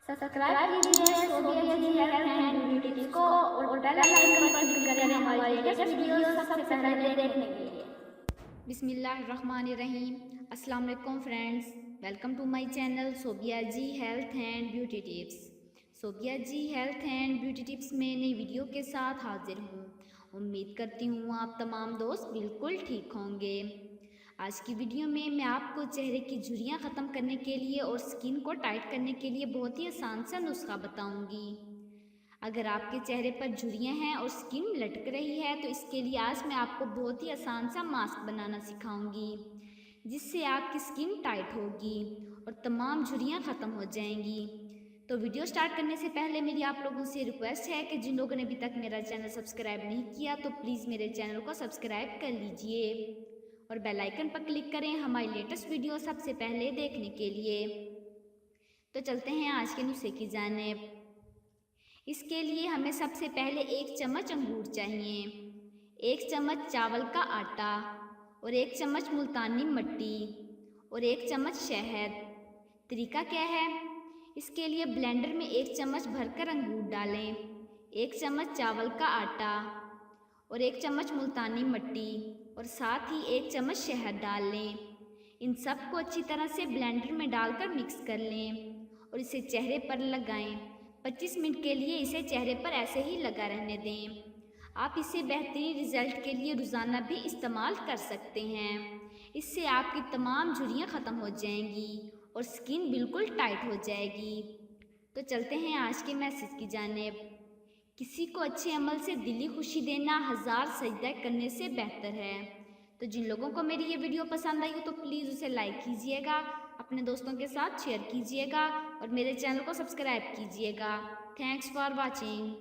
Subscribe कीजिए Sobia ji health and beauty tips को और बेल आइकन पर क्लिक करें हमारी लेटेस्ट वीडियो सबसे पहले देखने के लिए। बिस्मिल्लाहिर्रहमानिर्रहीम। अस्सलाम वालेकुम friends, welcome to my channel Sobia ji health and beauty tips. Sobia ji health and beauty tips में नई वीडियो के साथ हाजिर हूँ। उम्मीद करती हूँ आप तमाम दोस्त बिल्कुल ठीक होंगे। आज की वीडियो में मैं आपको चेहरे की झुर्रियाँ ख़त्म करने के लिए और स्किन को टाइट करने के लिए बहुत ही आसान सा नुस्खा बताऊंगी। अगर आपके चेहरे पर झुर्रियाँ हैं और स्किन लटक रही है तो इसके लिए आज मैं आपको बहुत ही आसान सा मास्क बनाना सिखाऊंगी, जिससे आपकी स्किन टाइट होगी और तमाम झुर्रियाँ ख़त्म हो जाएंगी। तो वीडियो स्टार्ट करने से पहले मेरी आप लोगों से रिक्वेस्ट है कि जिन लोगों ने अभी तक मेरा चैनल सब्सक्राइब नहीं किया तो प्लीज़ मेरे चैनल को सब्सक्राइब कर लीजिए और बेल आइकन पर क्लिक करें हमारी लेटेस्ट वीडियो सबसे पहले देखने के लिए। तो चलते हैं आज के नुस्खे की जानिब। इसके लिए हमें सबसे पहले 1 चम्मच अंगूर चाहिए, 1 चम्मच चावल का आटा और 1 चम्मच मुल्तानी मिट्टी और 1 चम्मच शहद। तरीका क्या है? इसके लिए ब्लेंडर में 1 चम्मच भरकर अंगूर डालें, 1 चम्मच चावल का आटा और 1 चम्मच मुल्तानी मिट्टी और साथ ही 1 चम्मच शहद डाल लें। इन सब को अच्छी तरह से ब्लेंडर में डालकर मिक्स कर लें और इसे चेहरे पर लगाएं। 25 मिनट के लिए इसे चेहरे पर ऐसे ही लगा रहने दें। आप इसे बेहतरीन रिजल्ट के लिए रोज़ाना भी इस्तेमाल कर सकते हैं। इससे आपकी तमाम झुर्रियाँ ख़त्म हो जाएंगी और स्किन बिल्कुल टाइट हो जाएगी। तो चलते हैं आज के मैसेज की जानिब। किसी को अच्छे अमल से दिली खुशी देना 1000 सजदा करने से बेहतर है। तो जिन लोगों को मेरी ये वीडियो पसंद आई हो तो प्लीज़ उसे लाइक कीजिएगा, अपने दोस्तों के साथ शेयर कीजिएगा और मेरे चैनल को सब्सक्राइब कीजिएगा। Thanks for watching.